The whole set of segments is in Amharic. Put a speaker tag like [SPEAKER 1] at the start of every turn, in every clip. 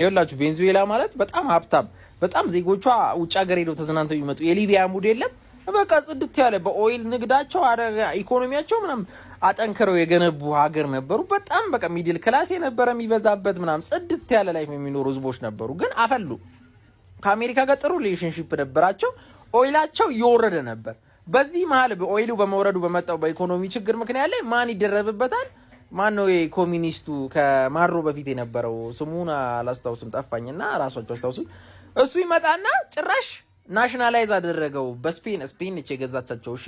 [SPEAKER 1] ይኸውላችሁ ቬንዙዌላ ማለት በጣም ሀብታም በጣም ዜጎቿ ውጭ ሀገር ሄደው ተዝናንተው ይመጡ የሊቢያ ሙድ የለም በቃ ጽድት ያለ በኦይል ንግዳቸው ኢኮኖሚያቸው ምናም አጠንክረው የገነቡ ሀገር ነበሩ። በጣም በቃ ሚድል ክላስ የነበረ የሚበዛበት ምናም ጽድት ያለ ላይፍ የሚኖሩ ህዝቦች ነበሩ። ግን አፈሉ። ከአሜሪካ ጋር ጥሩ ሪሌሽንሺፕ ነበራቸው። ኦይላቸው እየወረደ ነበር። በዚህ መሀል በኦይሉ በመውረዱ በመጣው በኢኮኖሚ ችግር ምክንያት ላይ ማን ይደረብበታል? ማን ነው የኮሚኒስቱ ከማሮ በፊት የነበረው ስሙን አላስታውስም ጠፋኝና ራሳቸው አስታውሱ። እሱ ይመጣና ጭራሽ ናሽናላይዝ አደረገው በስፔን እቺ የገዛቻቸው እሺ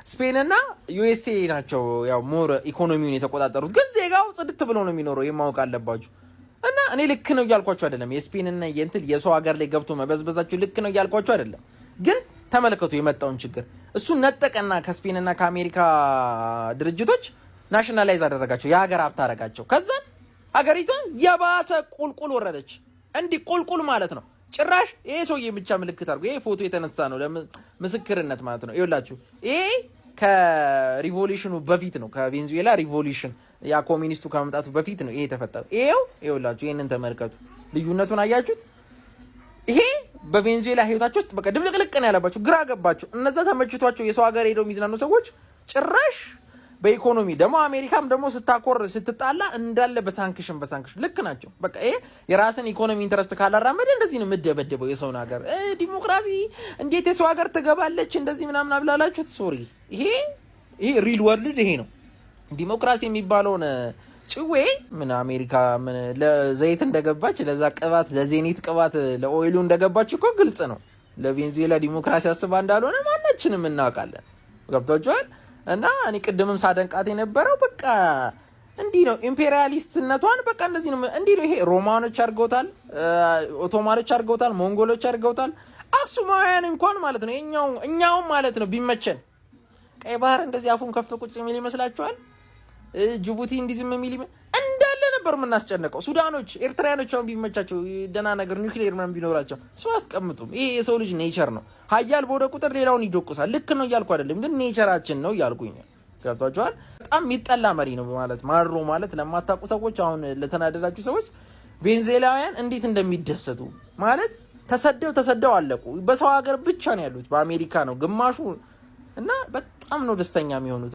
[SPEAKER 1] ስፔንና ዩኤስኤ ናቸው ያው ሞር ኢኮኖሚውን የተቆጣጠሩት። ግን ዜጋው ጽድት ብሎ ነው የሚኖረው የማውቅ አለባችሁ። እና እኔ ልክ ነው እያልኳችሁ አይደለም የስፔንና የሰው ሀገር ላይ ገብቶ መበዝበዛችሁ ልክ ነው እያልኳችሁ አይደለም። ግን ተመልከቱ የመጣውን ችግር እሱ ነጠቀና ከስፔንና ከአሜሪካ ድርጅቶች ናሽናላይዝ አደረጋቸው የሀገር ሀብት አደረጋቸው። ከዛ ሀገሪቷ የባሰ ቁልቁል ወረደች። እንዲህ ቁልቁል ማለት ነው። ጭራሽ ይሄ ሰውዬ ብቻ ምልክት አድርጎ ይሄ ፎቶ የተነሳ ነው ለምስክርነት ማለት ነው። ይኸውላችሁ ይሄ ከሪቮሉሽኑ በፊት ነው። ከቬንዙዌላ ሪቮሉሽን ያ ኮሚኒስቱ ከመምጣቱ በፊት ነው ይሄ የተፈጠረው። ይኸውላችሁ ይሄንን ተመልከቱ። ልዩነቱን አያችሁት? ይሄ በቬንዙዌላ ህይወታቸው ውስጥ በቃ ድብልቅልቅ ነው ያለባቸው። ግራ ገባቸው። እነዛ ተመችቷቸው የሰው ሀገር ሄደው የሚዝናኑ ሰዎች ጭራሽ በኢኮኖሚ ደግሞ አሜሪካም ደግሞ ስትጣላ እንዳለ በሳንክሽን ልክ ናቸው። በቃ ይሄ የራስን ኢኮኖሚ ኢንተረስት ካላራመደ እንደዚህ ነው የምደበደበው የሰውን ሀገር። ዲሞክራሲ እንዴት የሰው ሀገር ትገባለች እንደዚህ ምናምን አብላላችሁት። ሶሪ ይሄ ሪል ወርልድ ይሄ ነው ዲሞክራሲ የሚባለውን ጭዌ ምን አሜሪካ ምን ለዘይት እንደገባች ለዛ ቅባት ለዜኒት ቅባት ለኦይሉ እንደገባች እኮ ግልጽ ነው። ለቬንዙዌላ ዲሞክራሲ አስባ እንዳልሆነ ማናችንም እናውቃለን። ገብቷችኋል? እና እኔ ቅድምም ሳደንቃት የነበረው በቃ እንዲህ ነው ኢምፔሪያሊስትነቷን በቃ እንደዚህ ነው። እንዲህ ነው ይሄ ሮማኖች አድርገውታል፣ ኦቶማኖች አድርገውታል፣ ሞንጎሎች አድርገውታል። አክሱማውያን እንኳን ማለት ነው እኛውም ማለት ነው ቢመቸን ቀይ ባህር እንደዚህ አፉን ከፍቶ ቁጭ የሚል ይመስላችኋል? ጅቡቲ እንዲዝም የሚል እንዳለ ነበር የምናስጨነቀው። ሱዳኖች፣ ኤርትራያኖች አሁን ቢመቻቸው ደህና ነገር ኒውክሌር ምናምን ቢኖራቸው ሰው አስቀምጡም። ይሄ የሰው ልጅ ኔቸር ነው። ሀያል በወደ ቁጥር ሌላውን ይዶቁሳል። ልክ ነው እያልኩ አይደለም፣ ግን ኔቸራችን ነው እያልኩኝ ነው። ገብቷችኋል? በጣም የሚጠላ መሪ ነው ማለት ማሮ ማለት ለማታውቁ ሰዎች፣ አሁን ለተናደዳችሁ ሰዎች ቬንዙዌላውያን እንዴት እንደሚደሰቱ ማለት ተሰደው አለቁ። በሰው ሀገር ብቻ ነው ያሉት፣ በአሜሪካ ነው ግማሹ እና በጣም ነው ደስተኛ የሚሆኑት።